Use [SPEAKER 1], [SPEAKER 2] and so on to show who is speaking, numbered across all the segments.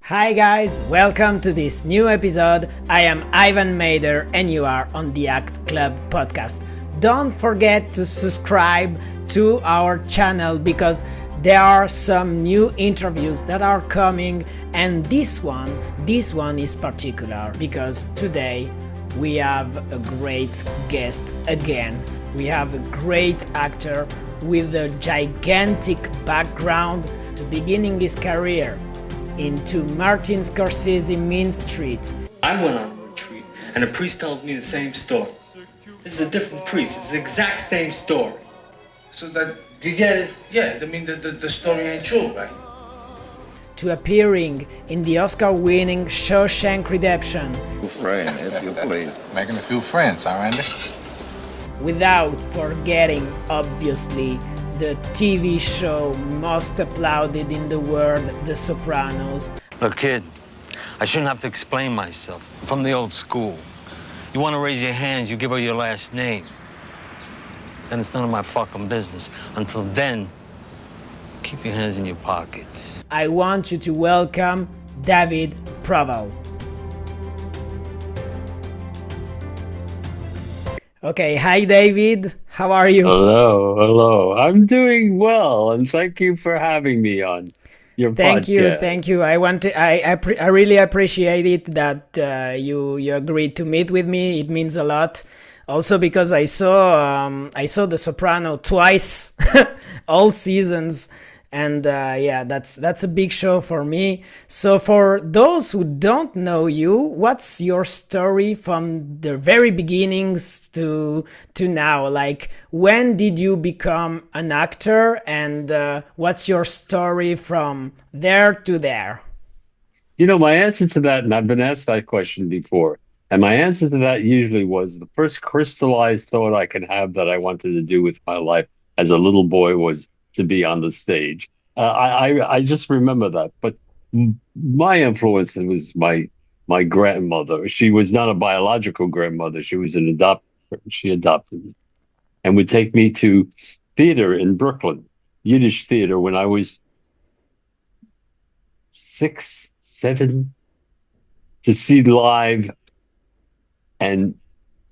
[SPEAKER 1] Hi guys, welcome to this new episode. I am Ivan Mader and you are on the Act Club podcast. Don't forget to subscribe to our channel because there are some new interviews that are coming, and this one is particular because today we have a great guest again. We have a great actor with a gigantic background to beginning his career into Martin Scorsese Mean Streets.
[SPEAKER 2] I went on a retreat, and a priest tells me the same story. This is a different priest. It's the exact same story. So that you get it? Yeah, I mean, the story ain't true, right?
[SPEAKER 1] To appearing in the Oscar-winning Shawshank Redemption.
[SPEAKER 3] Friend, if you please.
[SPEAKER 4] Making a few friends, huh, Randy?
[SPEAKER 1] Without forgetting, obviously, the TV show most applauded in the world, The Sopranos.
[SPEAKER 5] Look, kid, I shouldn't have to explain myself. I'm from the old school. You want to raise your hands, you give her your last name. Then it's none of my fucking business. Until then, keep your hands in your pockets.
[SPEAKER 1] I want you to welcome David Proval. Okay, hi David, how are you?
[SPEAKER 6] Hello. I'm doing well, and thank you for having me on your podcast.
[SPEAKER 1] Thank you. I really appreciate it that you agreed to meet with me. It means a lot. Also because I saw The Soprano twice, all seasons. And that's a big show for me. So for those who don't know you, what's your story from the very beginnings to now? Like, when did you become an actor, and what's your story from there to there?
[SPEAKER 6] You know, my answer to that, and I've been asked that question before, and my answer to that usually was the first crystallized thought I can have that I wanted to do with my life as a little boy was to be on the stage. I just remember that. But my influence was my grandmother. She was not a biological grandmother. She was she adopted me and would take me to theater in Brooklyn, Yiddish theater, when I was 6, 7, to see live. And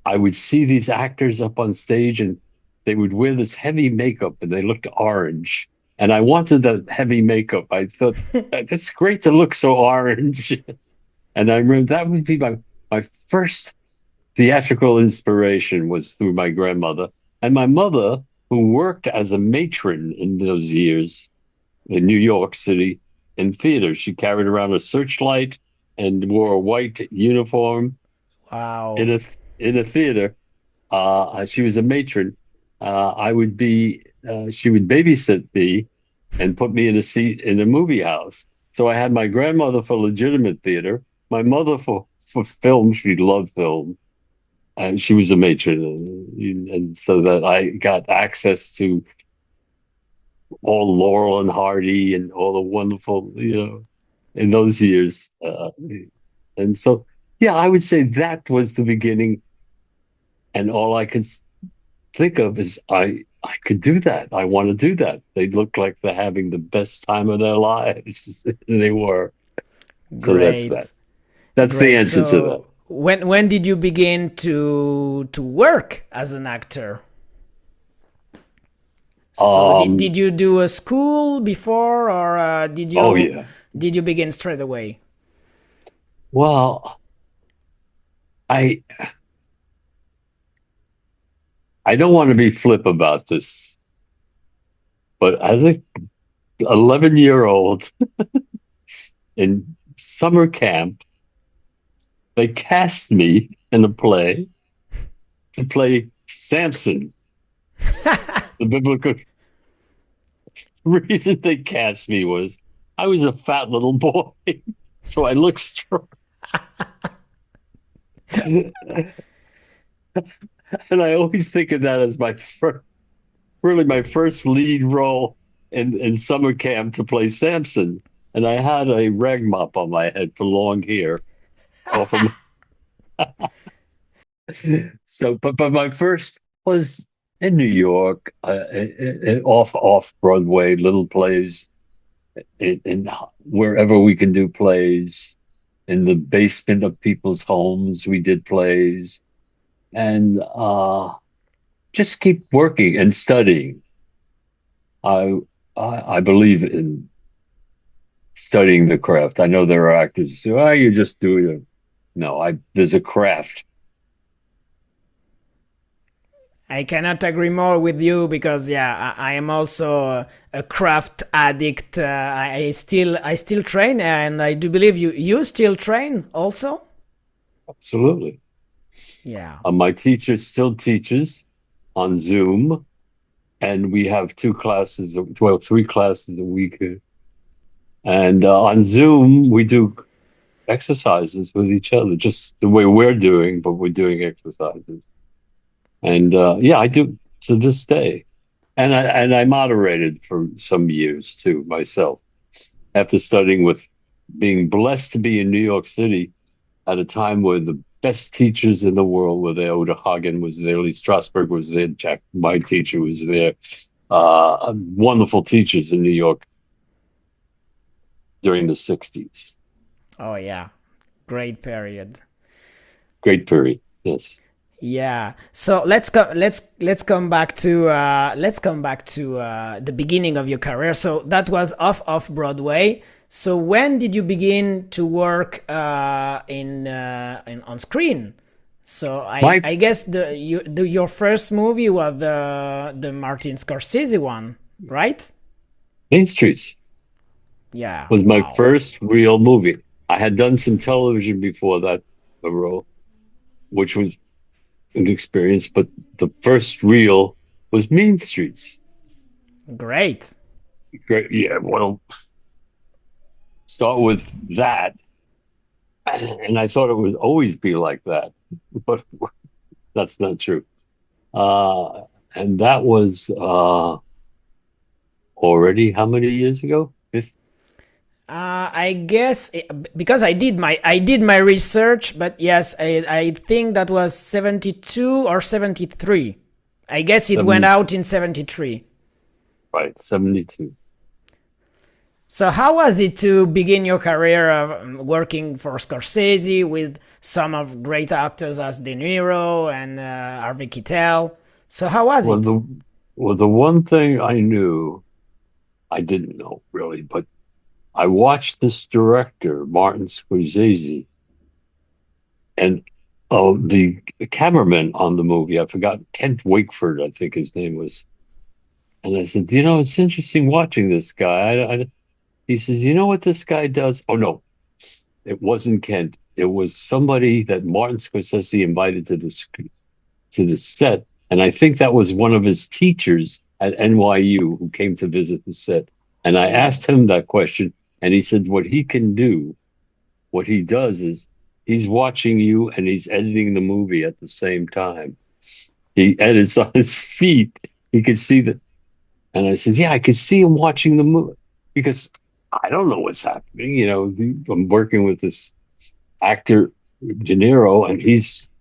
[SPEAKER 6] I would see these actors up on stage, and they would wear this heavy makeup and they looked orange. And I wanted that heavy makeup. I thought, that's great to look so orange. And I remember that would be my first theatrical inspiration was through my grandmother. And my mother, who worked as a matron in those years in New York City in theater. She carried around a searchlight and wore a white uniform.
[SPEAKER 1] Wow.
[SPEAKER 6] In a theater. She was a matron. She would babysit me and put me in a seat in a movie house. So I had my grandmother for legitimate theater, my mother for film. She loved film, and she was a matron, and so that I got access to all Laurel and Hardy and all the wonderful, in those years. And so, yeah, I would say that was the beginning, and all I could think of is I could do that. I want to do that. They look like they're having the best time of their lives. They were. So
[SPEAKER 1] Great.
[SPEAKER 6] That's
[SPEAKER 1] Great.
[SPEAKER 6] the answer to that.
[SPEAKER 1] When did you begin to work as an actor? So did you do a school before, or did you?
[SPEAKER 6] Oh, yeah.
[SPEAKER 1] Did you begin straight away?
[SPEAKER 6] Well, I don't want to be flip about this, but as a 11-year-old in summer camp, they cast me in a play to play Samson. The biblical reason they cast me was I was a fat little boy, so I looked strong. And I always think of that as my first lead role in summer camp to play Samson. And I had a rag mop on my head for long hair. But my first was in New York, off Broadway, little plays. in wherever we can do plays. In the basement of people's homes, we did plays, and just keep working and studying. I believe in studying the craft. I know there are actors who say, "Oh, you're just doing it." No, there's a craft.
[SPEAKER 1] I cannot agree more with you because I am also a craft addict. I still train, and I do believe you still train also.
[SPEAKER 6] Absolutely.
[SPEAKER 1] Yeah.
[SPEAKER 6] My teacher still teaches on Zoom, and we have three classes a week. And on Zoom, we do exercises with each other, just the way we're doing, but we're doing exercises. And I do to this day. And I moderated for some years too myself, after studying being blessed to be in New York City at a time where the best teachers in the world were there. Oda Hagen was there, Lee Strasberg was there, Jack, my teacher, was there. Wonderful teachers in New York during the 60s.
[SPEAKER 1] Oh yeah, great period.
[SPEAKER 6] Great period, yes.
[SPEAKER 1] Yeah. So let's come back to the beginning of your career. So that was off Broadway. So when did you begin to work on screen? So I guess your first movie was the Martin Scorsese one, right?
[SPEAKER 6] Mean Streets.
[SPEAKER 1] Yeah.
[SPEAKER 6] Was my first real movie. I had done some television before that, which was an experience, but the first real was Mean Streets.
[SPEAKER 1] Great.
[SPEAKER 6] Yeah, well, start with that. And I thought it would always be like that, but that's not true. And that was already how many years ago?
[SPEAKER 1] I guess because I did my research, but yes, I think that was 72 or 73. I guess it went out in 73.
[SPEAKER 6] Right, 72.
[SPEAKER 1] So how was it to begin your career working for Scorsese with some of great actors as De Niro and Harvey Keitel? So how was it?
[SPEAKER 6] The one thing I didn't know really, but I watched this director, Martin Scorsese, and the cameraman on the movie, I forgot, Kent Wakeford, I think his name was. And I said, it's interesting watching this guy. He says, you know what this guy does? Oh, no, it wasn't Kent. It was somebody that Martin Scorsese invited to the set. And I think that was one of his teachers at NYU who came to visit the set. And I asked him that question. And he said, what he does is he's watching you and he's editing the movie at the same time. He edits on his feet. He could see that. And I said, yeah, I could see him watching the movie because I don't know what's happening. I'm working with this actor, De Niro, and he's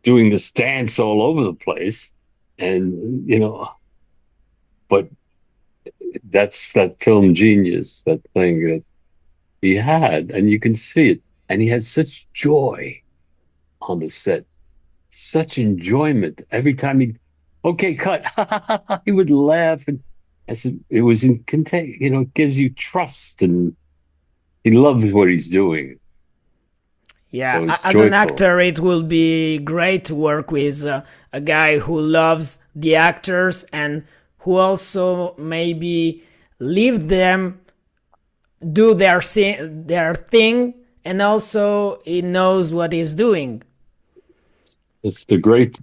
[SPEAKER 6] doing this dance all over the place. And, but that's that film genius, that thing that he had, and you can see it. And he had such joy on the set, such enjoyment every time okay, cut. He would laugh, and I said it was it gives you trust, and he loves what he's doing.
[SPEAKER 1] Yeah,
[SPEAKER 6] so
[SPEAKER 1] as
[SPEAKER 6] joyful.
[SPEAKER 1] An actor, it will be great to work with a guy who loves the actors and who also maybe leave them do their thing, and also he knows what he's doing.
[SPEAKER 6] It's the good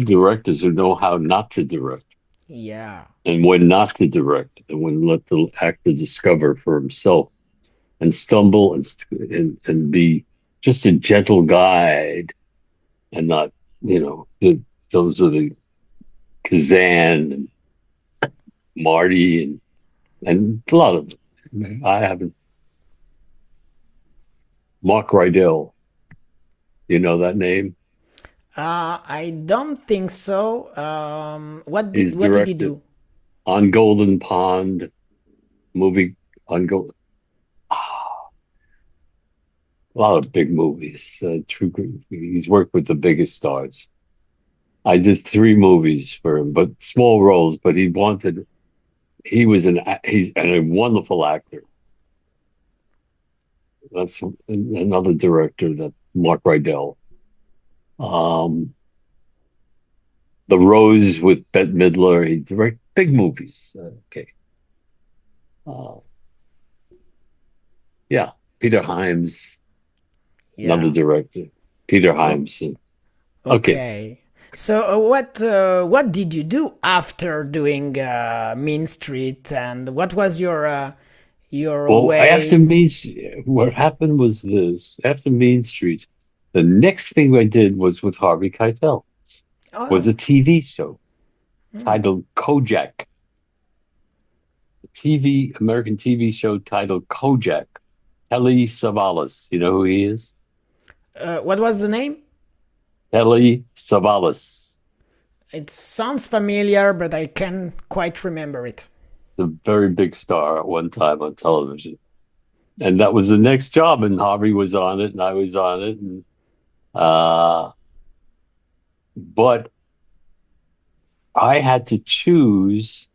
[SPEAKER 6] directors who know how not to direct.
[SPEAKER 1] Yeah.
[SPEAKER 6] And when not to direct, and when let the actor discover for himself and stumble and be just a gentle guide, and not, those are the Kazan and Marty and a lot of them. I haven't. Mark Rydell, you know that name?
[SPEAKER 1] I don't think so. What did he do?
[SPEAKER 6] On Golden Pond, movie ongoing. A lot of big movies. He's worked with the biggest stars. I did 3 movies for him, but small roles. But he's a wonderful actor. That's another director, that Mark Rydell. The Rose with Bette Midler. He directed big movies. Okay. Yeah, Peter Hyams, another director. Peter Hyams. Okay.
[SPEAKER 1] So what did you do after doing Mean Street, and what was your way?
[SPEAKER 6] What happened was this: after Mean Streets, the next thing I did was with Harvey Keitel. Was a TV show titled Kojak. American TV show titled Kojak. Telly Savalas. You know who he is?
[SPEAKER 1] What was the name?
[SPEAKER 6] Telly Savalas.
[SPEAKER 1] It sounds familiar, but I can't quite remember it.
[SPEAKER 6] A very big star at one time on television. And that was the next job, and Harvey was on it, and I was on it. And, but I had to choose,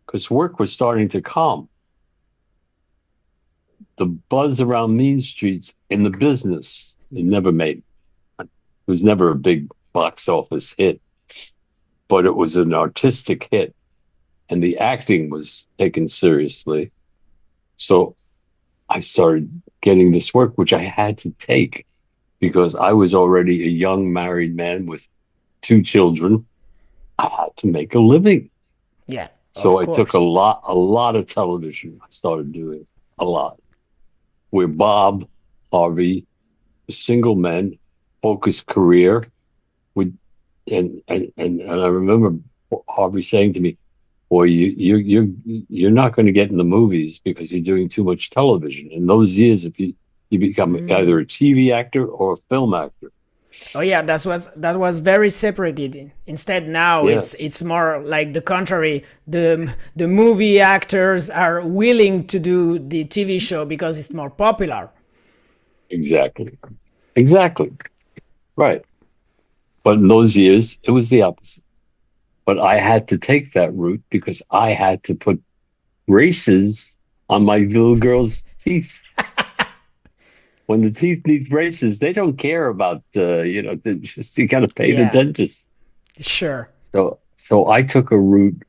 [SPEAKER 6] because work was starting to come. The buzz around Mean Streets in the business, it was never a big box office hit, but it was an artistic hit, and the acting was taken seriously. So I started getting this work, which I had to take because I was already a young married man with 2 children. I had to make a living.
[SPEAKER 1] Yeah.
[SPEAKER 6] So I took a lot of television. I started doing a lot. Where Bob, Harvey, a single man, focused career. And I remember Harvey saying to me, "Boy, you're not going to get in the movies because you're doing too much television. In those years, if you become either a TV actor or a film actor."
[SPEAKER 1] Oh yeah, that was very separated. Instead, now it's more like the contrary. The movie actors are willing to do the TV show because it's more popular.
[SPEAKER 6] Exactly. Right. But in those years, it was the opposite. But I had to take that route because I had to put braces on my little girl's teeth. When the teeth need braces, they don't care about you got to pay the dentist.
[SPEAKER 1] Sure.
[SPEAKER 6] So I took a route.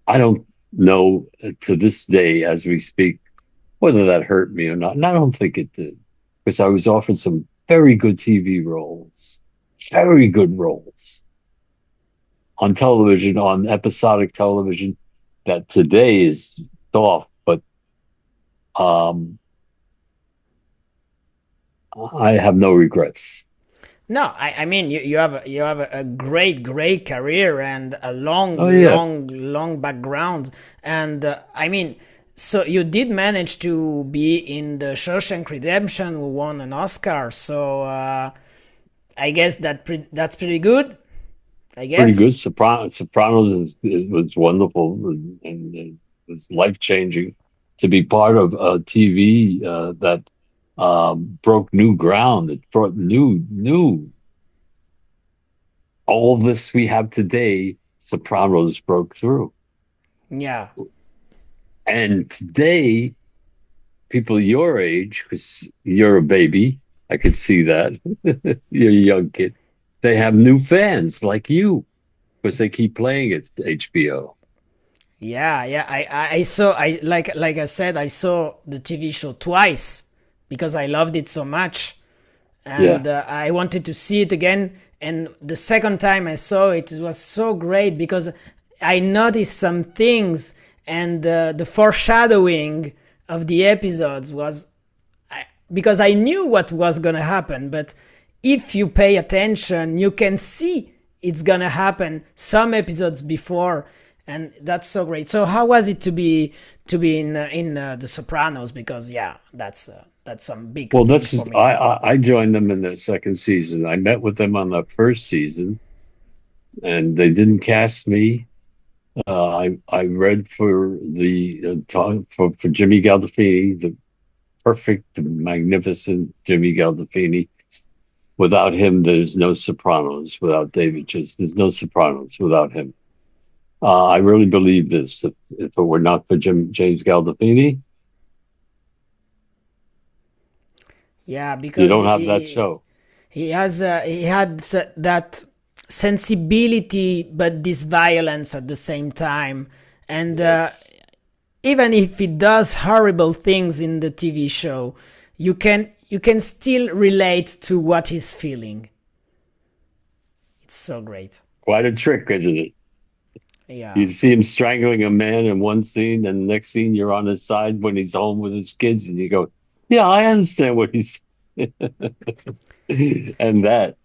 [SPEAKER 6] I don't know to this day, as we speak, whether that hurt me or not. And I don't think it did, because I was offered some very good TV roles, very good roles on television, on episodic television, that today is soft, but I have no regrets.
[SPEAKER 1] No, I mean you have a great career and a long background, and I mean, so you did manage to be in the Shawshank Redemption, who won an Oscar. So I guess that's pretty good. I guess
[SPEAKER 6] pretty good. Sopranos was wonderful, and it was life-changing to be part of a TV that broke new ground. It brought new. All this we have today, Sopranos broke through.
[SPEAKER 1] Yeah.
[SPEAKER 6] And today, people your age, because you're a baby, I could see that. You're a young kid. They have new fans like you, because they keep playing it to HBO.
[SPEAKER 1] Yeah. I saw. Like I said, I saw the TV show twice because I loved it so much, and I wanted to see it again. And the second time I saw it, it was so great because I noticed some things, and the foreshadowing of the episodes was because I knew what was gonna happen, but if you pay attention, you can see it's gonna happen some episodes before, and that's so great. So how was it to be in the Sopranos? Because that's some big.
[SPEAKER 6] Well,
[SPEAKER 1] things for me.
[SPEAKER 6] I joined them in the second season. I met with them on the first season, and they didn't cast me. I read for the for Jimmy Gandolfini, the perfect, magnificent Jimmy Gandolfini. Without him, there's no Sopranos. Without David Chase, there's no Sopranos without him. I really believe this. If it were not for James Gandolfini,
[SPEAKER 1] Yeah,
[SPEAKER 6] you
[SPEAKER 1] because
[SPEAKER 6] don't have that show.
[SPEAKER 1] he had that sensibility, but this violence at the same time. And
[SPEAKER 6] Yes.
[SPEAKER 1] even if he does horrible things in the TV show, you can still relate to what he's feeling. It's so great.
[SPEAKER 6] Quite a trick, isn't it?
[SPEAKER 1] Yeah.
[SPEAKER 6] You see him strangling a man in one scene, and the next scene you're on his side when he's home with his kids, and you go, "Yeah, I understand what he's." And that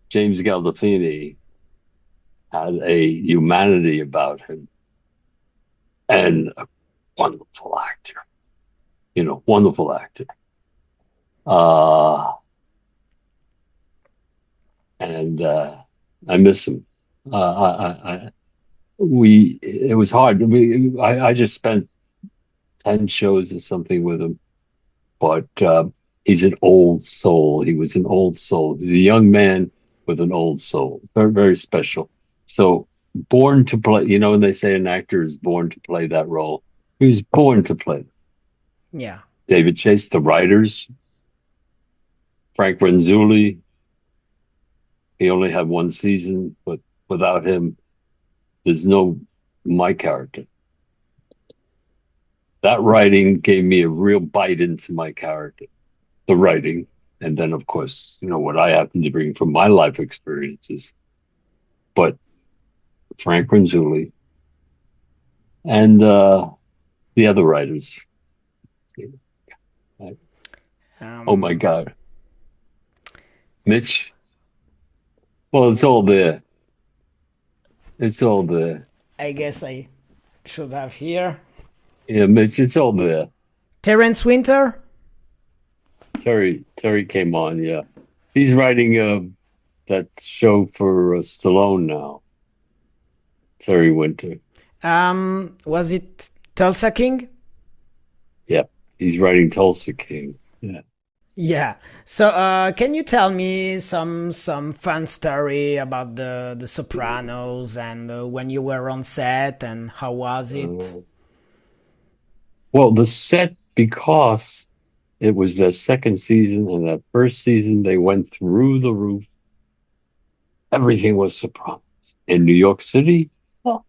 [SPEAKER 6] James Gandolfini had a humanity about him and a wonderful actor. Wonderful actor. Uh, and I miss him. It was hard. I just spent 10 shows or something with him, but he's an old soul. He was an old soul. He's a young man with an old soul. Very, very special. So born to play, when they say an actor is born to play that role, he was born to play.
[SPEAKER 1] Yeah.
[SPEAKER 6] David Chase, the writers, Frank Renzulli, he only had one season, but without him, there's no my character. That writing gave me a real bite into my character, the writing. And then, of course, what I happen to bring from my life experiences. But Frank Renzulli and the other writers. Oh my God. Mitch. Well, it's all there. It's all there.
[SPEAKER 1] I guess I should have here.
[SPEAKER 6] Yeah, Mitch, it's all there.
[SPEAKER 1] Terrence Winter?
[SPEAKER 6] Terry came on, yeah. He's writing that show for Stallone now. Terry Winter.
[SPEAKER 1] Was it Tulsa King?
[SPEAKER 6] Yeah, he's writing Tulsa King. Yeah.
[SPEAKER 1] Yeah. So, can you tell me some fun story about the Sopranos and when you were on set and how was it?
[SPEAKER 6] Well, the set, because it was their second season, and that first season they went through the roof. Everything was Sopranos. In New York City, well,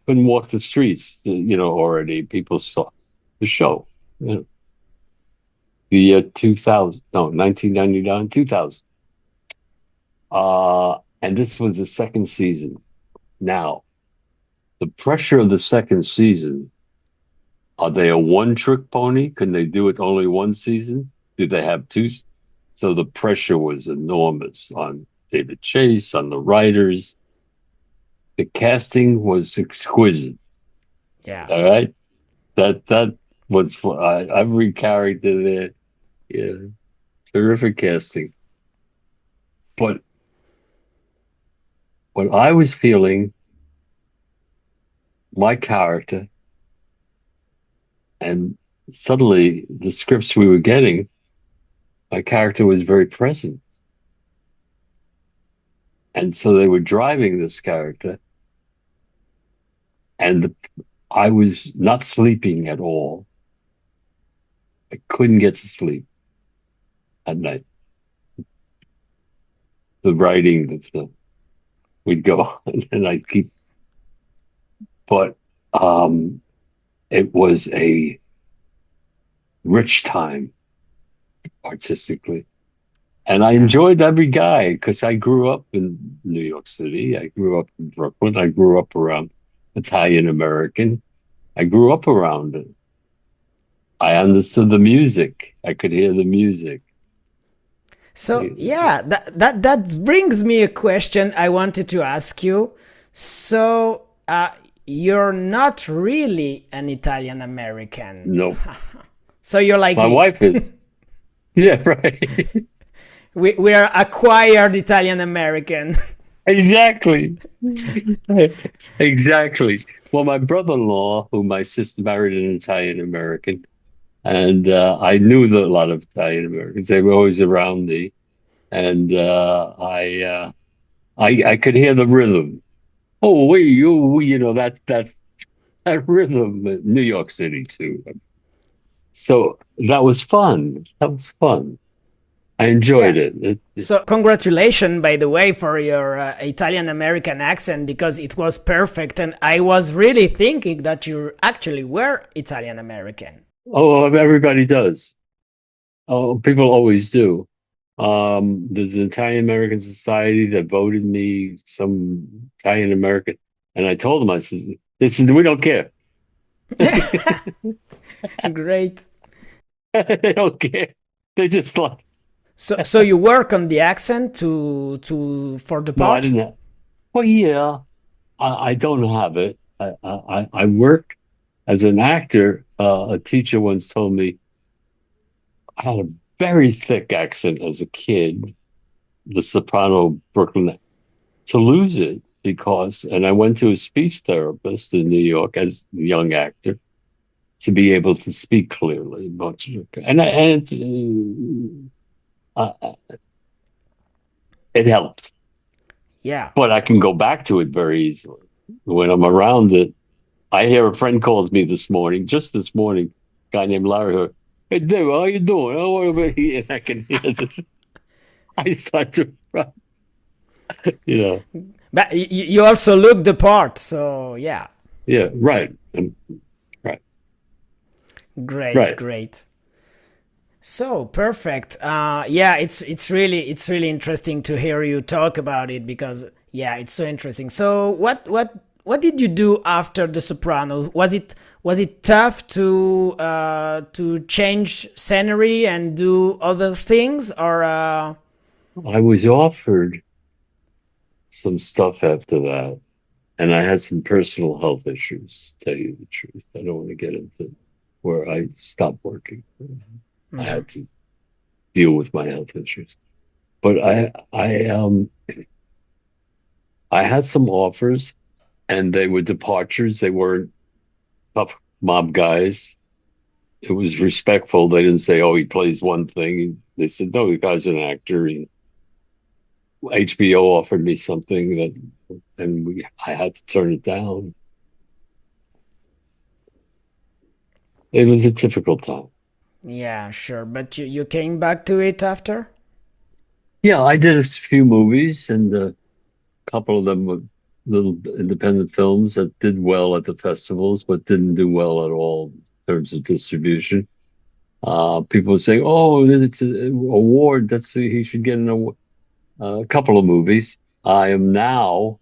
[SPEAKER 6] couldn't walk the streets. Already people saw the show. The year 2000, no, 1999, 2000. And this was the second season. Now, the pressure of the second season, are they a one-trick pony? Can they do it only one season? Do they have two? So the pressure was enormous on David Chase, on the writers. The casting was exquisite.
[SPEAKER 1] Yeah.
[SPEAKER 6] All right? That was every character there. Yeah. Terrific casting. But what I was feeling, my character, and suddenly the scripts we were getting, my character was very present. And so they were driving this character, and I was not sleeping at all. I couldn't get to sleep at night. The writing, we'd go on, and I'd keep, but it was a rich time artistically. And I enjoyed every guy because I grew up in New York City. I grew up in Brooklyn. I grew up around Italian American. I grew up around it. I understood the music. I could hear the music.
[SPEAKER 1] So yeah, that brings me a question I wanted to ask you. So you're not really an Italian American.
[SPEAKER 6] No.
[SPEAKER 1] So you're like
[SPEAKER 6] my
[SPEAKER 1] me.
[SPEAKER 6] wife is. Yeah, right.
[SPEAKER 1] We are acquired Italian American.
[SPEAKER 6] Exactly. Exactly. Well, my brother-in-law, who my sister married an Italian American, and I knew a lot of Italian Americans. They were always around me, and I could hear the rhythm. Oh, that rhythm, New York City too. So that was fun. That was fun. I
[SPEAKER 1] Yeah.
[SPEAKER 6] enjoyed it.
[SPEAKER 1] So, congratulations, by the way, for your Italian American accent because it was perfect. And I was really thinking that you actually were Italian American.
[SPEAKER 6] Oh, everybody does. Oh, people always do. There's an Italian American Society that voted me some Italian American, and I told them, I said, we don't care.
[SPEAKER 1] Great.
[SPEAKER 6] They don't care. They just like.
[SPEAKER 1] So you work on the accent for the
[SPEAKER 6] No, I
[SPEAKER 1] part?
[SPEAKER 6] didn't have. Well, yeah, I don't have it. I worked as an actor. A teacher once told me I had a very thick accent as a kid, the soprano Brooklyn, to lose it and I went to a speech therapist in New York as a young actor to be able to speak clearly, uh, it helped.
[SPEAKER 1] Yeah.
[SPEAKER 6] But I can go back to it very easily when I'm around it. I hear a friend calls me just this morning, a guy named Larry. Hey, Dave, how you doing? Oh, what about here? And I can hear this. I start to run.
[SPEAKER 1] But you also look the part, so yeah.
[SPEAKER 6] Yeah, right. Right.
[SPEAKER 1] Great,
[SPEAKER 6] Right.
[SPEAKER 1] great. So perfect. Yeah, it's really interesting to hear you talk about it because yeah, it's so interesting. So what did you do after The Sopranos? Was it tough to change scenery and do other things, or
[SPEAKER 6] I was offered some stuff after that, and I had some personal health issues, to tell you the truth. I don't want to get into where I stopped working. I had to deal with my health issues. But I had some offers, and they were departures. They weren't tough mob guys. It was respectful. They didn't say, "Oh, he plays one thing." They said, "No, the guy's an actor." HBO offered me something I had to turn it down. It was a difficult time.
[SPEAKER 1] yeah, sure. But you came back to it after?
[SPEAKER 6] Yeah, I did a few movies, and a couple of them were little independent films that did well at the festivals, but didn't do well at all in terms of distribution. People would say, "Oh, it's an award. He should get an award." A couple of movies. I am now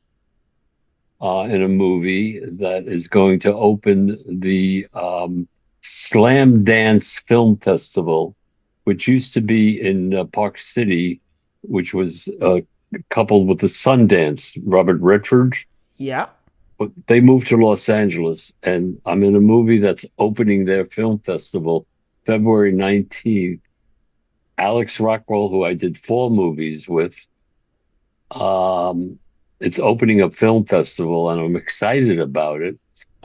[SPEAKER 6] in a movie that is going to open the Slam Dance Film Festival, which used to be in Park City, which was coupled with the Sundance, Robert Redford.
[SPEAKER 1] Yeah.
[SPEAKER 6] But they moved to Los Angeles, and I'm in a movie that's opening their film festival February 19th. Alex Rockwell, who I did 4 movies with, it's opening a film festival, and I'm excited about it.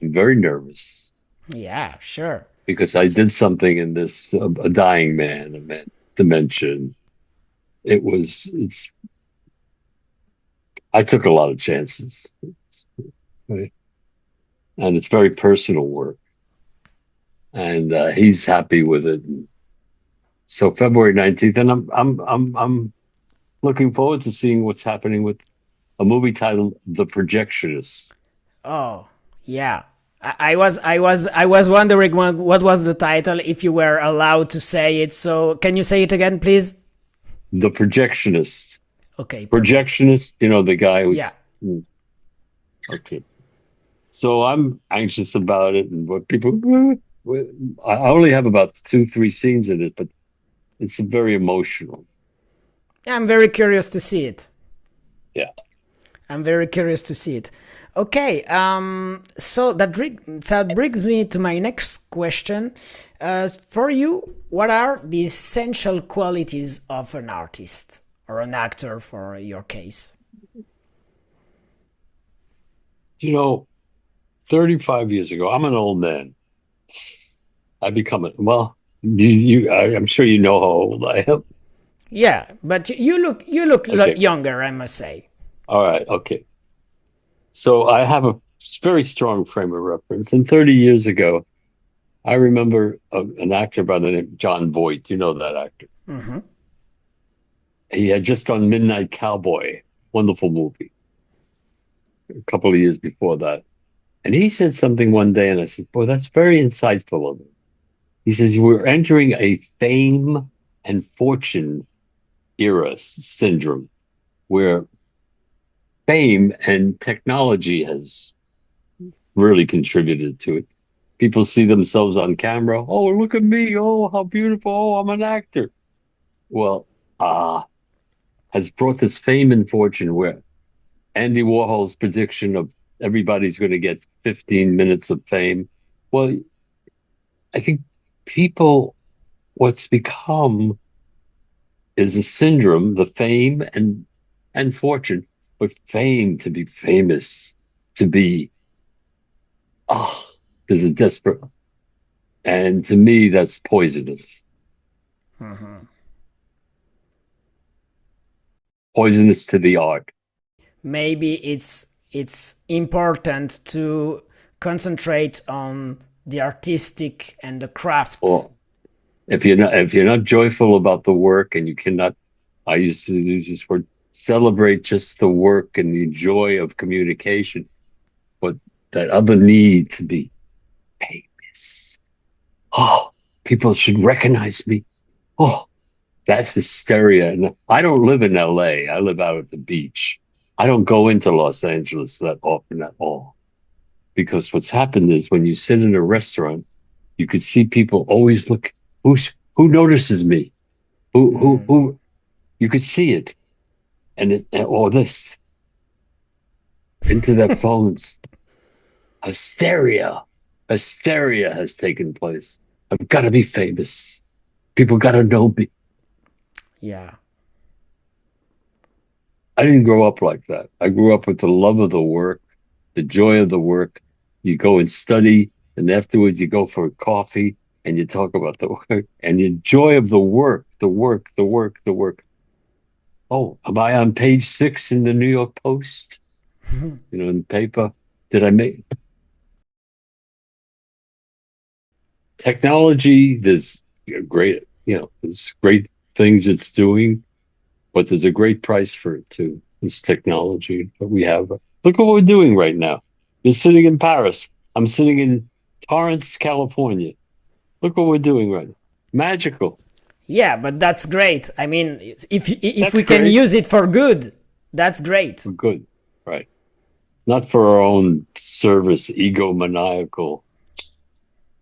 [SPEAKER 6] I'm very nervous
[SPEAKER 1] Yeah, sure.
[SPEAKER 6] because I did something in this, a dying man, dementia. I took a lot of chances. Right? And it's very personal work. And he's happy with it. So February 19th, and I'm looking forward to seeing what's happening with a movie titled The Projectionist.
[SPEAKER 1] Oh, yeah. I was wondering what was the title, if you were allowed to say it. So can you say it again, please?
[SPEAKER 6] The Projectionist.
[SPEAKER 1] Okay.
[SPEAKER 6] Projectionist, the guy who's...
[SPEAKER 1] Yeah.
[SPEAKER 6] Okay. So I'm anxious about it, and what people... I only have about 2-3 scenes in it, but it's very emotional.
[SPEAKER 1] I'm very curious to see it.
[SPEAKER 6] Yeah.
[SPEAKER 1] I'm very curious to see it. Okay, so that brings me to my next question. For you, what are the essential qualities of an artist or an actor, for your case?
[SPEAKER 6] You know, 35 years ago, I'm an old man. I become it. Well, I'm sure you know how old I am.
[SPEAKER 1] Yeah, but you look
[SPEAKER 6] Okay.
[SPEAKER 1] younger, I must say.
[SPEAKER 6] All right. Okay. So I have a very strong frame of reference. And 30 years ago, I remember an actor by the name of John Voight. You know that actor.
[SPEAKER 1] Hmm.
[SPEAKER 6] He had just done Midnight Cowboy, wonderful movie, a couple of years before that. And he said something one day, and I said, boy, that's very insightful of him. He says, we're entering a fame and fortune era syndrome where fame and technology has really contributed to it. People see themselves on camera. Oh, look at me. Oh, how beautiful. Oh, I'm an actor. Well, has brought this fame and fortune where Andy Warhol's prediction of everybody's going to get 15 minutes of fame. Well, I think people, what's become is a syndrome, the fame and fortune, but fame to be famous, to be, there's a desperate, and to me, that's poisonous.
[SPEAKER 1] Hmm.
[SPEAKER 6] Poisonous to the art.
[SPEAKER 1] Maybe it's important to concentrate on the artistic and the craft.
[SPEAKER 6] Or if you're not joyful about the work, and you cannot, I used to use this word, celebrate just the work and the joy of communication, but that other need to be famous. Oh, people should recognize me. Oh, that hysteria. And I don't live in LA. I live out at the beach. I don't go into Los Angeles that often at all. Because what's happened is when you sit in a restaurant, you could see people always look, who notices me? Who, you could see it. And all this into their phones. Hysteria has taken place. I've got to be famous. People got to know me.
[SPEAKER 1] Yeah.
[SPEAKER 6] I didn't grow up like that. I grew up with the love of the work, the joy of the work. You go and study, and afterwards you go for a coffee and you talk about the work and the joy of the work, the work, the work, the work. Oh, am I on page 6 in the New York Post? You know, in the paper. Did I make technology? There's great, there's great things it's doing, but there's a great price for it too. This technology that we have. Look what we're doing right now. You're sitting in Paris. I'm sitting in Torrance, California. Look what we're doing right now. Magical.
[SPEAKER 1] Yeah, but that's great. I mean, if
[SPEAKER 6] That's
[SPEAKER 1] we can
[SPEAKER 6] great.
[SPEAKER 1] use it for good, that's great.
[SPEAKER 6] Good. Right. Not for our own service, egomaniacal,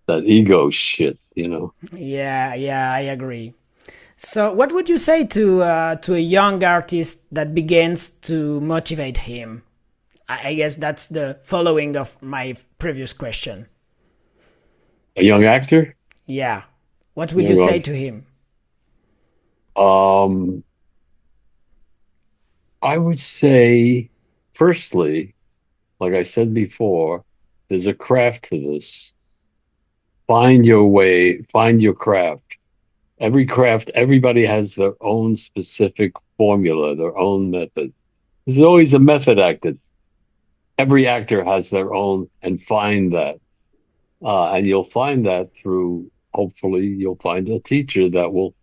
[SPEAKER 6] that ego shit,
[SPEAKER 1] Yeah, I agree. So, what would you say to a young artist that begins to motivate him? I guess that's the following of my previous question.
[SPEAKER 6] A young actor?
[SPEAKER 1] Yeah, what would
[SPEAKER 6] Young
[SPEAKER 1] you say
[SPEAKER 6] artist.
[SPEAKER 1] to him?
[SPEAKER 6] I would say, firstly, like I said before, there's a craft to this. Find your way, find your craft. Every craft, everybody has their own specific formula, their own method. There's always a method acted. Every actor has their own, and find that. And you'll find that through, hopefully, you'll find a teacher that will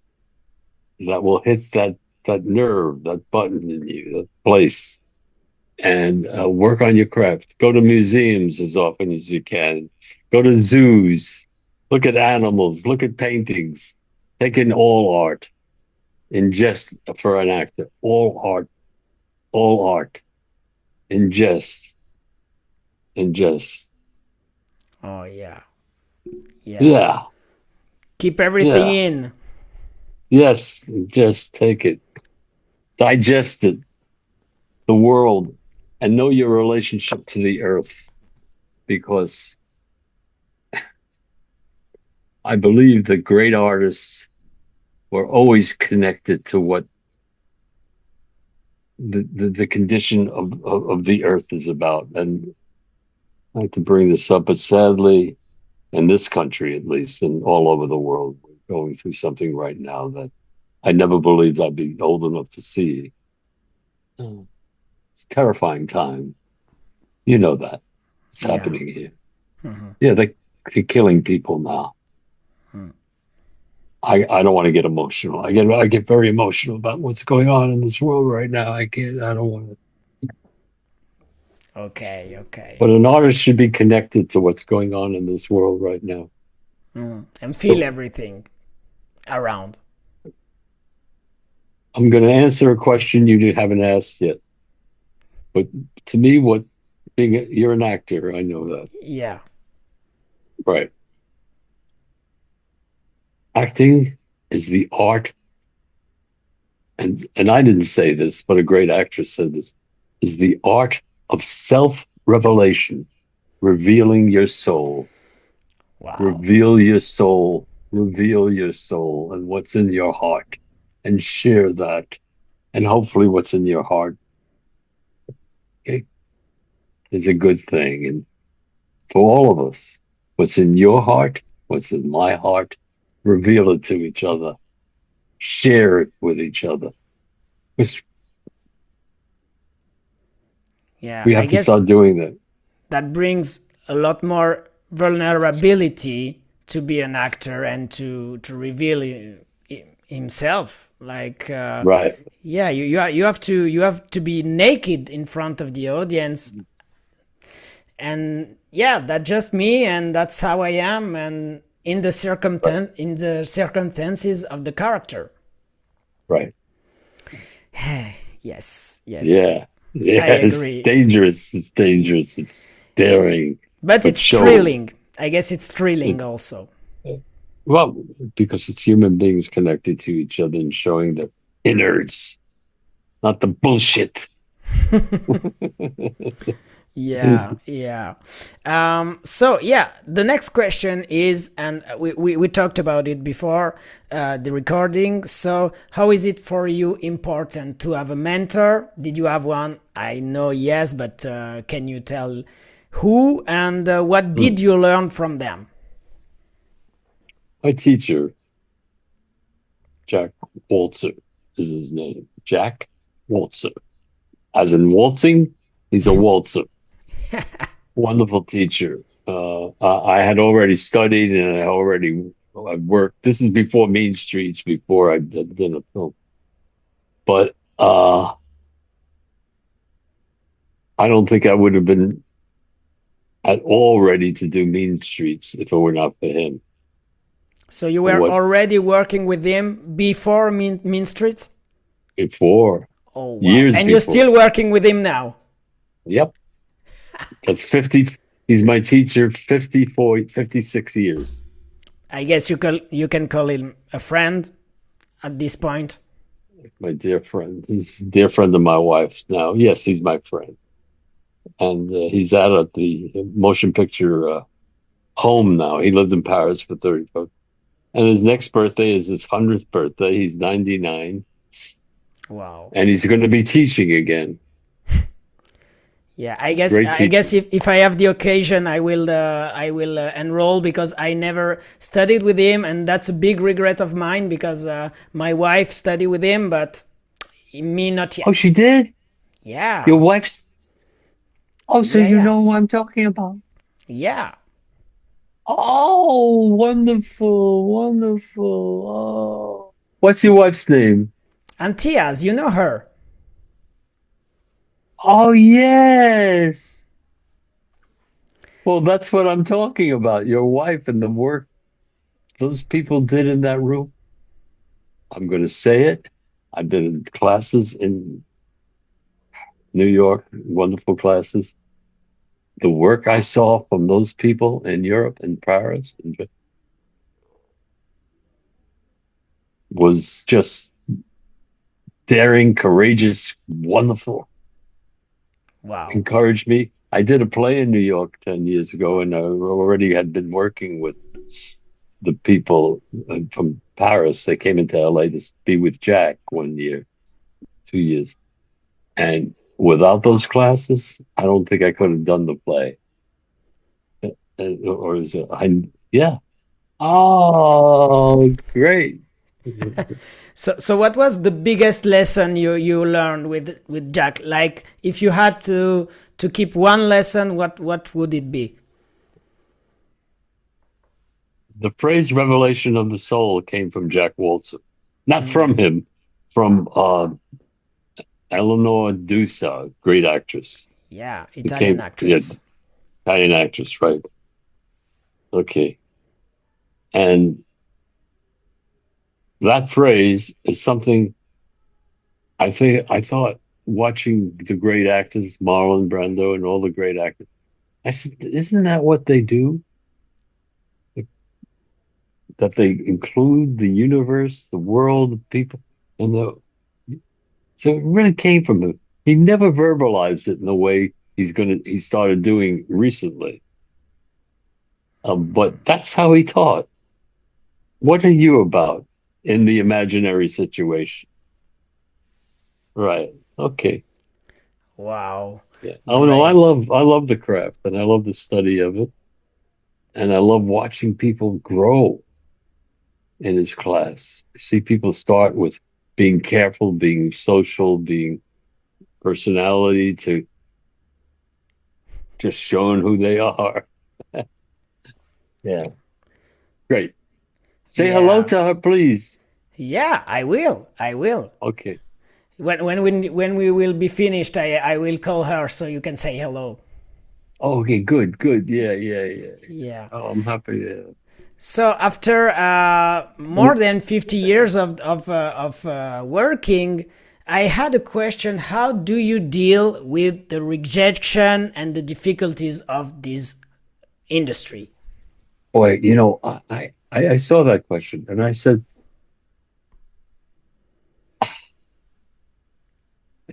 [SPEAKER 6] hit that nerve, that button in you, that place, and work on your craft. Go to museums as often as you can. Go to zoos. Look at animals. Look at paintings. Take in all art. Ingest for an actor. All art. All art. Ingest.
[SPEAKER 1] Oh yeah,
[SPEAKER 6] Yeah.
[SPEAKER 1] keep everything
[SPEAKER 6] Yeah.
[SPEAKER 1] in.
[SPEAKER 6] Yes. Just take it. Digest it. The world. And know your relationship to the earth. Because I believe that great artists were always connected to what the condition of the earth is about. And I hate to bring this up, but sadly, in this country at least, and all over the world, we're going through something right now that I never believed I'd be old enough to see. It's a terrifying time. You know that. It's happening here.
[SPEAKER 1] Mm-hmm.
[SPEAKER 6] Yeah, they're killing people now. I don't want to get emotional. I get very emotional about what's going on in this world right now. I don't want to.
[SPEAKER 1] Okay.
[SPEAKER 6] But an artist should be connected to what's going on in this world right now.
[SPEAKER 1] And feel everything around.
[SPEAKER 6] I'm going to answer a question you haven't asked yet. But to me, you're an actor. I know that.
[SPEAKER 1] Yeah.
[SPEAKER 6] Right. Acting is the art, and I didn't say this, but a great actress said this, is the art of self-revelation, revealing your soul.
[SPEAKER 1] Wow.
[SPEAKER 6] Reveal your soul and what's in your heart, and share that. And hopefully what's in your heart is a good thing. And for all of us, what's in your heart, what's in my heart, reveal it to each other. Share it with each other.
[SPEAKER 1] Yeah,
[SPEAKER 6] We have to start doing that.
[SPEAKER 1] That brings a lot more vulnerability to be an actor and to reveal himself. Like
[SPEAKER 6] right.
[SPEAKER 1] Yeah, you have to be naked in front of the audience. And yeah, that's just me, and that's how I am, and in the circumstances of the character.
[SPEAKER 6] Right.
[SPEAKER 1] Yes.
[SPEAKER 6] Yeah.
[SPEAKER 1] I agree.
[SPEAKER 6] It's dangerous. It's daring.
[SPEAKER 1] But it's thrilling. I guess it's thrilling also.
[SPEAKER 6] Well, because it's human beings connected to each other and showing their innards, not the bullshit.
[SPEAKER 1] Yeah. So yeah, the next question is, and we talked about it before the recording. So how is it for you important to have a mentor? Did you have one? I know yes, but can you tell who and what did you learn from them?
[SPEAKER 6] My teacher, Jack Waltzer is his name. Jack Waltzer. As in waltzing, he's a waltzer. Wonderful teacher. I had already studied and I worked. This is before Mean Streets, before I did a film. But I don't think I would have been at all ready to do Mean Streets if it were not for him.
[SPEAKER 1] So you were already working with him before Mean Streets?
[SPEAKER 6] Before.
[SPEAKER 1] Oh, wow.
[SPEAKER 6] Years
[SPEAKER 1] and
[SPEAKER 6] before.
[SPEAKER 1] you're still working with him now?
[SPEAKER 6] Yep. That's 50. He's my teacher 56 years.
[SPEAKER 1] I guess you can call him a friend at this point.
[SPEAKER 6] My dear friend. He's a dear friend of my wife's now. Yes, he's my friend. And he's out at the motion picture home now. He lived in Paris for 35. And his next birthday is his 100th birthday. He's 99.
[SPEAKER 1] Wow.
[SPEAKER 6] And he's going to be teaching again.
[SPEAKER 1] Yeah, I guess if I have the occasion, I will enroll, because I never studied with him, and that's a big regret of mine, because my wife studied with him, but me not yet.
[SPEAKER 6] Oh, she did?
[SPEAKER 1] Yeah.
[SPEAKER 6] Your wife's... Oh, so you know who I'm talking about?
[SPEAKER 1] Yeah.
[SPEAKER 6] Oh, wonderful. Oh. What's your wife's name?
[SPEAKER 1] Antias, you know her.
[SPEAKER 6] Oh, yes. Well, that's what I'm talking about. Your wife and the work those people did in that room. I'm going to say it. I've been in classes in New York, wonderful classes. The work I saw from those people in Europe and Paris was just daring, courageous, wonderful.
[SPEAKER 1] Wow.
[SPEAKER 6] Encouraged me. I did a play in New York 10 years ago, and I already had been working with the people from Paris. They came into LA to be with Jack 1 year, 2 years. And without those classes, I don't think I could have done the play. or is it? Yeah. Oh, great.
[SPEAKER 1] So what was the biggest lesson you learned with Jack? Like, if you had to keep one lesson, what would it be?
[SPEAKER 6] The phrase "revelation of the soul" came from Jack Waltzer, not from him, from Eleanor Duse, great actress.
[SPEAKER 1] Yeah,
[SPEAKER 6] It
[SPEAKER 1] Italian
[SPEAKER 6] yeah,
[SPEAKER 1] actress.
[SPEAKER 6] Italian actress, right? Okay, and that phrase is something I thought watching the great actors, Marlon Brando and all the great actors. I said, isn't that what they do? That they include the universe, the world, the people, and so it really came from him. He never verbalized it in the way he started doing recently. But that's how he taught. What are you about in the imaginary situation? Right. Okay.
[SPEAKER 1] Wow.
[SPEAKER 6] Yeah. Oh no,
[SPEAKER 1] Great.
[SPEAKER 6] I love the craft and I love the study of it. And I love watching people grow in his class. See people start with being careful, being social, being personality to just showing who they are. Yeah. Great. Say hello
[SPEAKER 1] Yeah.
[SPEAKER 6] to her, please.
[SPEAKER 1] Yeah, I will. I will.
[SPEAKER 6] Okay.
[SPEAKER 1] When we will be finished, I will call her so you can say hello.
[SPEAKER 6] Oh, okay, good, good. Yeah, yeah, yeah.
[SPEAKER 1] Yeah.
[SPEAKER 6] Oh, I'm happy. Yeah.
[SPEAKER 1] So after more than 50 years of working, I had a question. How do you deal with the rejection and the difficulties of this industry?
[SPEAKER 6] Boy, I saw that question and I said,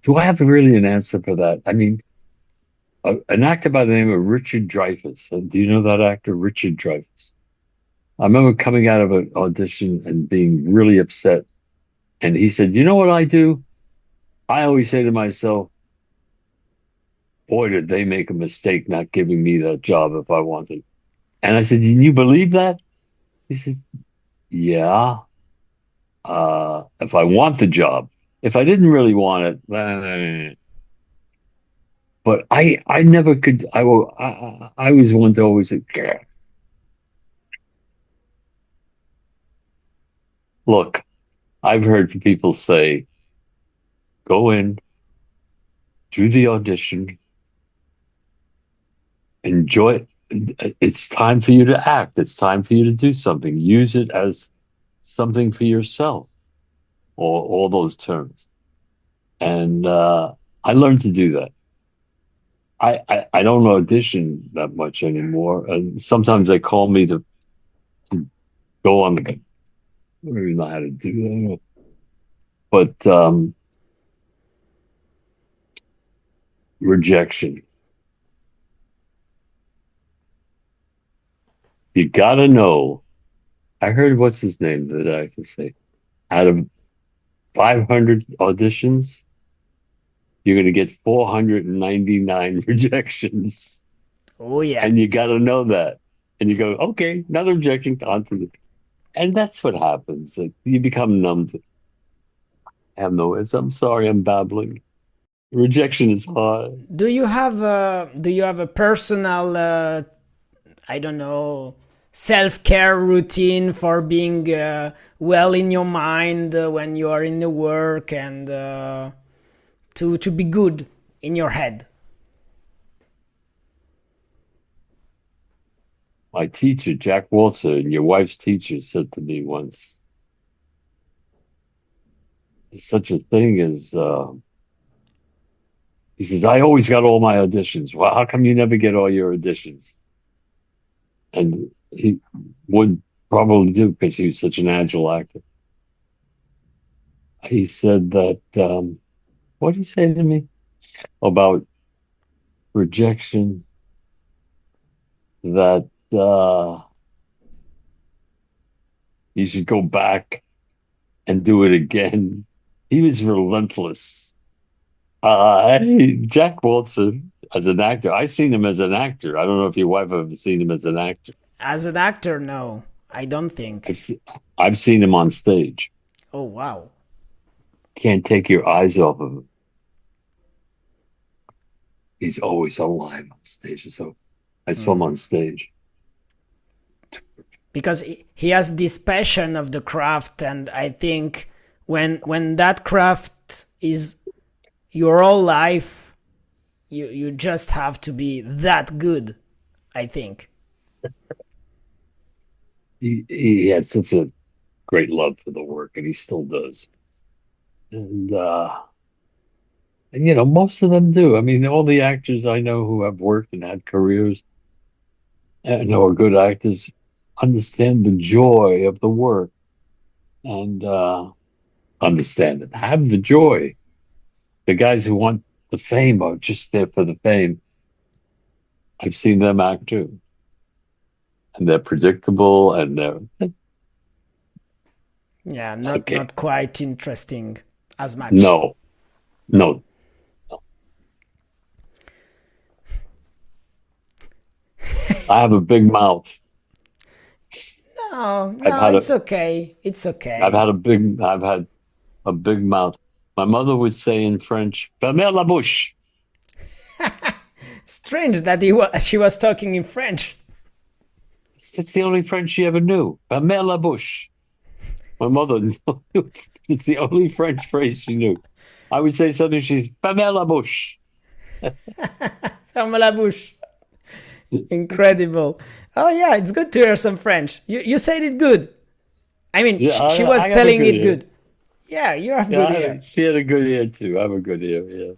[SPEAKER 6] do I have really an answer for that? I mean, an actor by the name of Richard Dreyfuss. Do you know that actor, Richard Dreyfuss? I remember coming out of an audition and being really upset. And he said, you know what I do? I always say to myself, boy, did they make a mistake not giving me that job if I wanted. And I said, do you believe that? He says, yeah. If I want the job. If I didn't really want it, but I never could. I was one to always say, "Gah." Look, I've heard people say, go in, do the audition, enjoy it. It's time for you to act. It's time for you to do something. Use it as something for yourself, or all those terms. And I learned to do that. I don't audition that much anymore. Sometimes they call me to go on the. I don't even know how to do that. But rejection. You gotta know. I heard what's his name that I have to say. Out of 500 auditions, you're gonna get 499 rejections.
[SPEAKER 1] Oh yeah.
[SPEAKER 6] And you got to know that. And you go, okay, another rejection, on to the. And that's what happens. Like, you become numb to. I have no words. I'm sorry, I'm babbling. Rejection is hard.
[SPEAKER 1] Do you have a personal I don't know, self-care routine for being well in your mind when you are in the work and to be good in your head?
[SPEAKER 6] My teacher, Jack Waltzer, and your wife's teacher said to me once, there's such a thing as, he says, I always got all my auditions. Well, how come you never get all your auditions? And he would probably do because he was such an agile actor. He said that, what did he say to me about rejection? That you should go back and do it again. He was relentless. Jack Waltzer, as an actor. I've seen him as an actor. I don't know if your wife ever seen him as an actor.
[SPEAKER 1] As an actor, no, I don't think.
[SPEAKER 6] I've seen him on stage.
[SPEAKER 1] Oh, wow.
[SPEAKER 6] Can't take your eyes off of him. He's always alive on stage. So I saw him on stage.
[SPEAKER 1] Because he has this passion of the craft, and I think when that craft is your whole life, you just have to be that good, I think.
[SPEAKER 6] He had such a great love for the work, and he still does. And you know, most of them do. I mean, all the actors I know who have worked and had careers and who are good actors understand the joy of the work and understand it. Have the joy. The guys who want the fame are just there for the fame. I've seen them act too. And they're predictable and they're
[SPEAKER 1] not quite interesting as much.
[SPEAKER 6] No. I have a big mouth.
[SPEAKER 1] No, it's okay. It's okay.
[SPEAKER 6] I've had a big mouth. My mother would say in French, "Fermez la bouche."
[SPEAKER 1] Strange that she was talking in French.
[SPEAKER 6] It's the only French she ever knew. Fermez la bouche. My mother knew. It's the only French phrase she knew. I would say something, she's "Fermez la bouche."
[SPEAKER 1] Ferme la bouche. Incredible. Oh yeah, it's good to hear some French. You said it good. I mean, she was telling it good. Yeah, you have good ear.
[SPEAKER 6] She had a good ear too. I have a good ear. Yeah.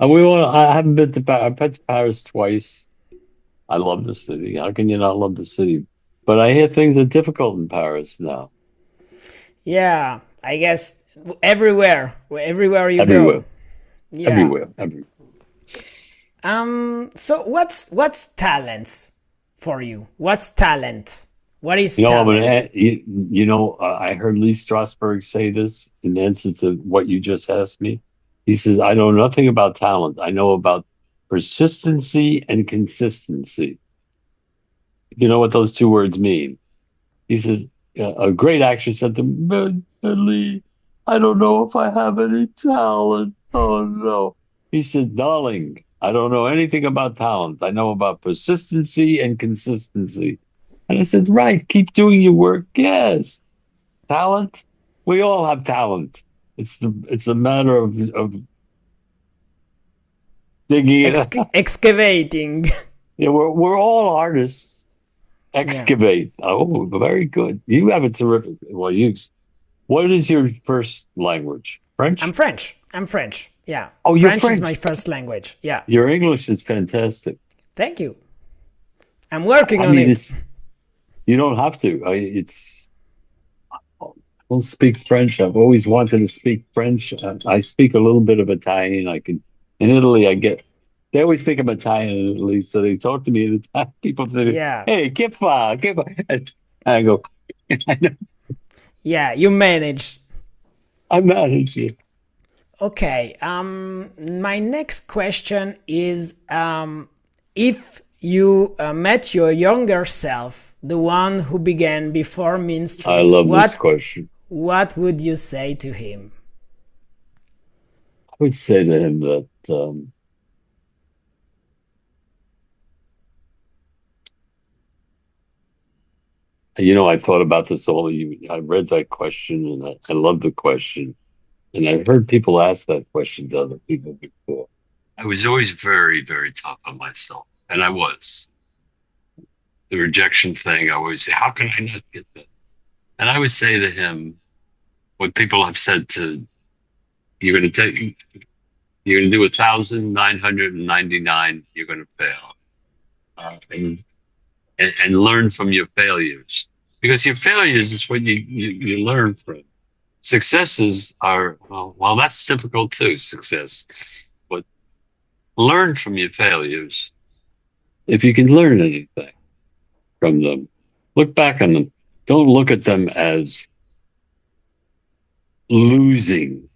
[SPEAKER 6] And I haven't been to Paris. I've been to Paris twice. I love the city. How can you not love the city? But I hear things are difficult in Paris now.
[SPEAKER 1] Yeah, I guess everywhere you go. Yeah.
[SPEAKER 6] Everywhere.
[SPEAKER 1] So what's talents for you? What's talent? What is talent?
[SPEAKER 6] I heard Lee Strasberg say this in answer to what you just asked me. He says, "I know nothing about talent. I know about persistency and consistency." You know what those two words mean? He says, a great actor said to me, "Lee, I don't know if I have any talent. Oh no." He said, "Darling, I don't know anything about talent. I know about persistency and consistency." And I said, "Right, keep doing your work." Yes. Talent. We all have talent. It's a matter of digging it up.
[SPEAKER 1] Excavating.
[SPEAKER 6] Yeah, we're all artists. Excavate. Yeah. Oh, very good. You have a terrific. What is your first language? French?
[SPEAKER 1] I'm French. Yeah.
[SPEAKER 6] Oh, you're French.
[SPEAKER 1] French is my first language. Yeah.
[SPEAKER 6] Your English is fantastic.
[SPEAKER 1] Thank you. I'm working on it.
[SPEAKER 6] You don't have to. I don't speak French. I've always wanted to speak French. I speak a little bit of Italian. In Italy, they always think I'm Italian in Italy, so they talk to me in Italian. People say, "Hey, che fa? And I go, I know.
[SPEAKER 1] Yeah, you manage.
[SPEAKER 6] I manage it.
[SPEAKER 1] Okay. My next question is, if you met your younger self, the one who began before Mean Streets,
[SPEAKER 6] I love this question.
[SPEAKER 1] What would you say to him?
[SPEAKER 6] I would say to him that I thought about this all. I read that question and I love the question. And I've heard people ask that question to other people before. I was always very, very tough on myself. And I was. The rejection thing, I always say, how can I not get that? And I would say to him, what people have said to, you're going to do 1,999, you're going to fail. And learn from your failures. Because your failures is what you learn from. Successes are, well, that's difficult too, success. But learn from your failures. If you can learn anything from them, look back on them. Don't look at them as losing.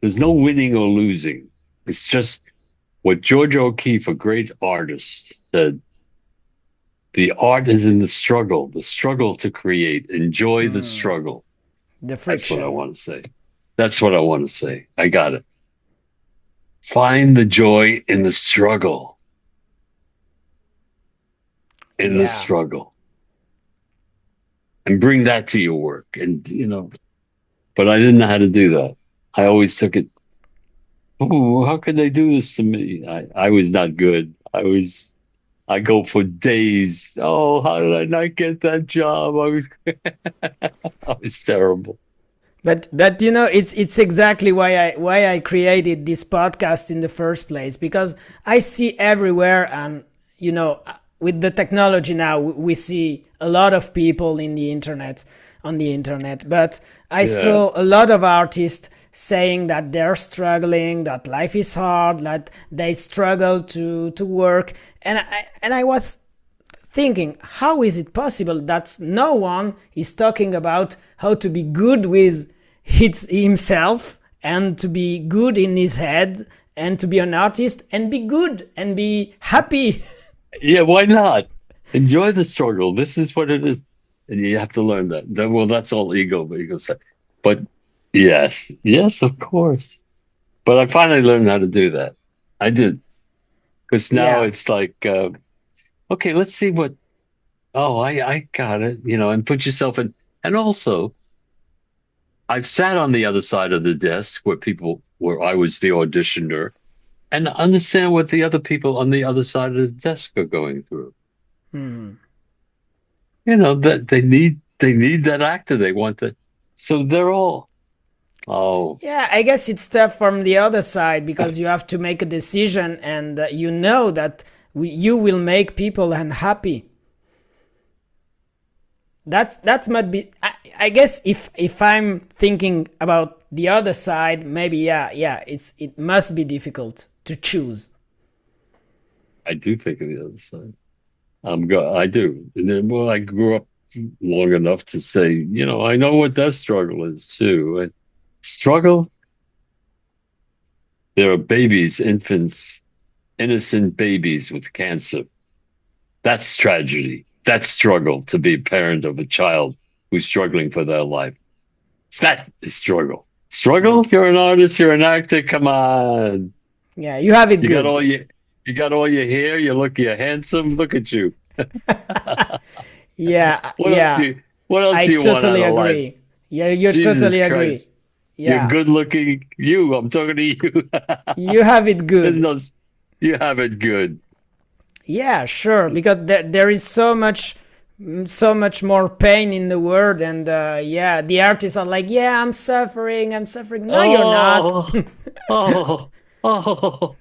[SPEAKER 6] There's no winning or losing. It's just what George O'Keeffe, a great artist, said, the art is in the struggle to create. Enjoy the struggle.
[SPEAKER 1] The
[SPEAKER 6] That's what I
[SPEAKER 1] friction.
[SPEAKER 6] want to say. That's what I want to say. I got it. Find the joy in the struggle. In the
[SPEAKER 1] Yeah.
[SPEAKER 6] struggle. And bring that to your work. And, but I didn't know how to do that. I always took it, oh, how could they do this to me? I was not good. I go for days. Oh, how did I not get that job? I was terrible.
[SPEAKER 1] But it's exactly why I created this podcast in the first place, because I see everywhere, and with the technology now, we see a lot of people on the internet, but I saw a lot of artists saying that they're struggling, that life is hard, that they struggle to work, and I was thinking, how is it possible that no one is talking about how to be good with himself and to be good in his head and to be an artist and be good and be happy?
[SPEAKER 6] Yeah, why not? Enjoy the struggle. This is what it is. And you have to learn that. Well, that's all ego, but yes, of course. But I finally learned how to do that. I did. Because now it's like, okay, let's see what, I got it, and put yourself in. And also, I've sat on the other side of the desk where I was the auditioner, and understand what the other people on the other side of the desk are going through. That they need that actor. They want that. So they're all,
[SPEAKER 1] Yeah, I guess it's tough from the other side, because you have to make a decision, and that you will make people unhappy. That's might be. I guess if I'm thinking about the other side, maybe it must be difficult to choose.
[SPEAKER 6] I do think of the other side. I do. And then, well, I grew up long enough to say, I know what that struggle is too. And struggle. There are babies, infants, innocent babies with cancer. That's tragedy. That's struggle, to be a parent of a child who's struggling for their life. That is struggle. Struggle? You're an artist, you're an actor, come on.
[SPEAKER 1] Yeah, you have it
[SPEAKER 6] You
[SPEAKER 1] good.
[SPEAKER 6] got all your hair, you're handsome, look at you.
[SPEAKER 1] Yeah,
[SPEAKER 6] What else
[SPEAKER 1] I
[SPEAKER 6] do you want
[SPEAKER 1] totally
[SPEAKER 6] out of
[SPEAKER 1] agree.
[SPEAKER 6] life?
[SPEAKER 1] Yeah, you
[SPEAKER 6] Jesus
[SPEAKER 1] totally agree.
[SPEAKER 6] Christ.
[SPEAKER 1] Yeah,
[SPEAKER 6] You're good looking. I'm talking to you.
[SPEAKER 1] you have it good.
[SPEAKER 6] You have it good.
[SPEAKER 1] Yeah, sure, because there is so much more pain in the world, and the artists are like, I'm suffering. No, you're not.
[SPEAKER 6] Oh.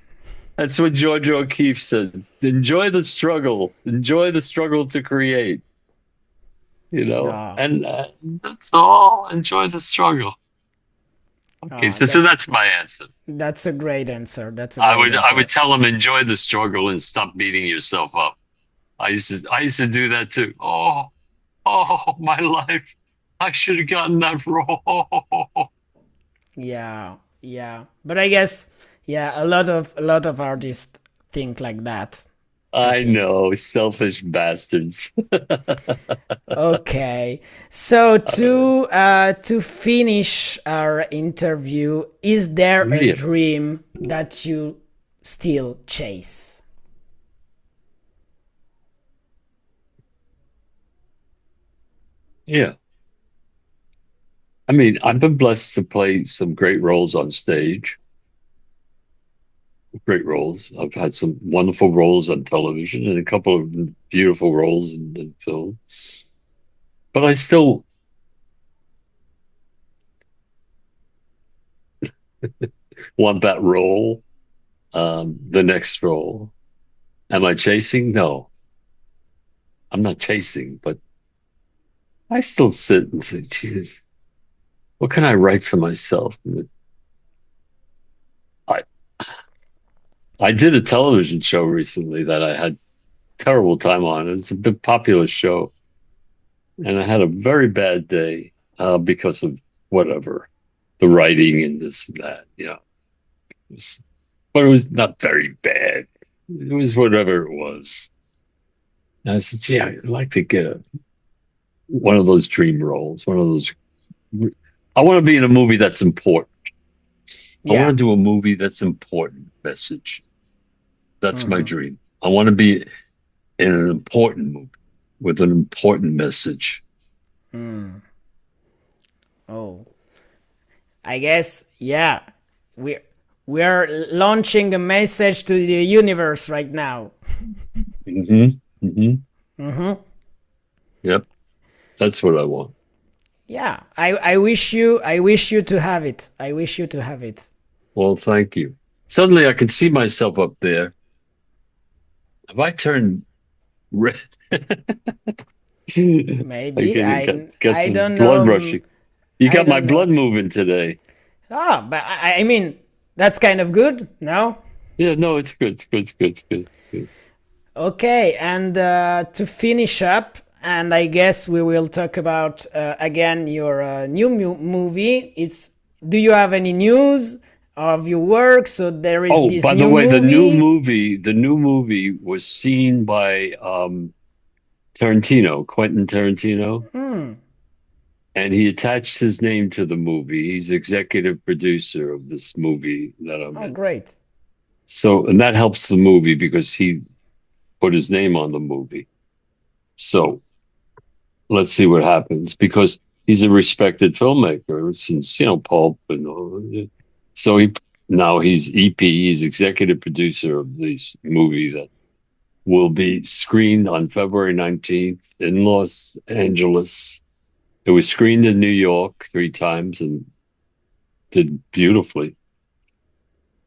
[SPEAKER 6] That's what George O'Keeffe said. Enjoy the struggle. Enjoy the struggle to create. And that's all. Enjoy the struggle. Okay, so that's my answer.
[SPEAKER 1] That's a great answer.
[SPEAKER 6] I would tell them, enjoy the struggle and stop beating yourself up. I used to do that too. Oh, my life. I should have gotten that role.
[SPEAKER 1] Yeah. But I guess, a lot of artists think like that.
[SPEAKER 6] I know, selfish bastards.
[SPEAKER 1] Okay, so to finish our interview, is there a dream that you still chase?
[SPEAKER 6] Yeah. I mean, I've been blessed to play some great roles on stage. Great roles. I've had some wonderful roles on television and a couple of beautiful roles in film. But I still want that role, the next role. Am I chasing? No. I'm not chasing, but I still sit and say, Jesus, what can I write for myself? I did a television show recently that I had terrible time on. It's a big popular show. And I had a very bad day because of whatever, the writing and this and that, but it was not very bad. It was whatever it was. And I said, gee, I'd like to get one of those dream roles, one of those. I want to be in a movie that's important. I
[SPEAKER 1] Yeah.
[SPEAKER 6] want to do a movie that's important message. That's my
[SPEAKER 1] Mhm.
[SPEAKER 6] dream. I want to be in an important movie with an important message.
[SPEAKER 1] Mm. Oh, I guess, yeah. We we are launching a message to the universe right now.
[SPEAKER 6] Mm-hmm. Mm-hmm.
[SPEAKER 1] Mm-hmm.
[SPEAKER 6] Yep. That's what I want.
[SPEAKER 1] Yeah, I wish you to have it. I wish you to have it.
[SPEAKER 6] Well, thank you. Suddenly I can see myself up there. Have I turned red? I
[SPEAKER 1] Maybe
[SPEAKER 6] get
[SPEAKER 1] I
[SPEAKER 6] some
[SPEAKER 1] don't
[SPEAKER 6] blood
[SPEAKER 1] know.
[SPEAKER 6] rushing. You
[SPEAKER 1] I
[SPEAKER 6] got my
[SPEAKER 1] don't know.
[SPEAKER 6] blood moving today.
[SPEAKER 1] Ah, but I mean that's kind of good, no?
[SPEAKER 6] Yeah, no, it's good. It's good. It's good. It's good. It's good.
[SPEAKER 1] Okay, and to finish up, and I guess we will talk about again your new movie. It's do you have any news of your work? So there is
[SPEAKER 6] Oh,
[SPEAKER 1] this
[SPEAKER 6] by the
[SPEAKER 1] new
[SPEAKER 6] way,
[SPEAKER 1] movie.
[SPEAKER 6] the new movie was seen by Tarantino, Quentin Tarantino,
[SPEAKER 1] Hmm.
[SPEAKER 6] and he attached his name to the movie. He's executive producer of this movie that I'm
[SPEAKER 1] Oh,
[SPEAKER 6] in.
[SPEAKER 1] great.
[SPEAKER 6] So, and that helps the movie because he put his name on the movie. So, let's see what happens because he's a respected filmmaker since, Pulp and all. So now he's EP, he's executive producer of this movie that will be screened on February 19th in Los Angeles. It was screened in New York 3 times and did beautifully.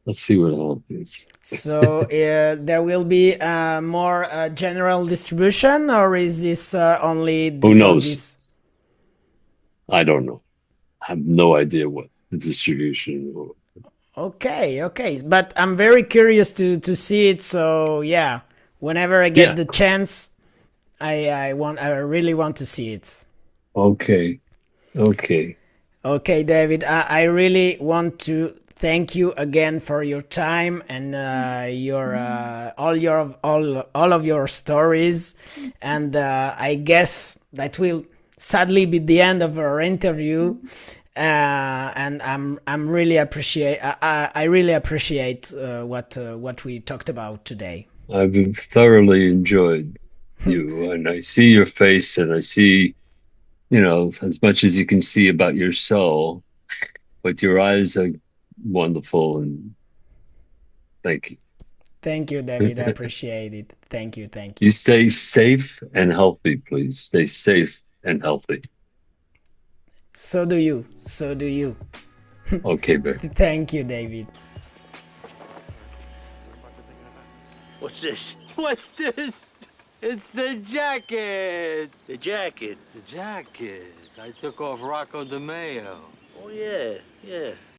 [SPEAKER 6] Let's see what happens.
[SPEAKER 1] So there will be more general distribution, or is this only
[SPEAKER 6] Who
[SPEAKER 1] for
[SPEAKER 6] knows?
[SPEAKER 1] this?
[SPEAKER 6] I don't know. I have no idea what the distribution.
[SPEAKER 1] Okay, okay, but I'm very curious to see it. So yeah, whenever I get
[SPEAKER 6] Yeah.
[SPEAKER 1] the chance, I really want to see it.
[SPEAKER 6] Okay. Okay.
[SPEAKER 1] Okay, David, I really want to thank you again for your time and your all of your stories. And I guess that will sadly be the end of our interview. And I'm really appreciate I really appreciate what we talked about today.
[SPEAKER 6] I've thoroughly enjoyed you, and I see your face, and I see, as much as you can see about your soul, but your eyes are wonderful, and thank you.
[SPEAKER 1] Thank you, David. I appreciate it. Thank you. Thank
[SPEAKER 6] You
[SPEAKER 1] you.
[SPEAKER 6] stay safe and healthy, please. Stay safe and healthy.
[SPEAKER 1] So do you. So do you.
[SPEAKER 6] Okay, babe.
[SPEAKER 1] Thank you, David.
[SPEAKER 7] What's this?
[SPEAKER 5] What's this? It's the jacket.
[SPEAKER 7] The jacket.
[SPEAKER 5] The jacket. I took off Rocco DeMeo.
[SPEAKER 7] Oh, yeah, yeah.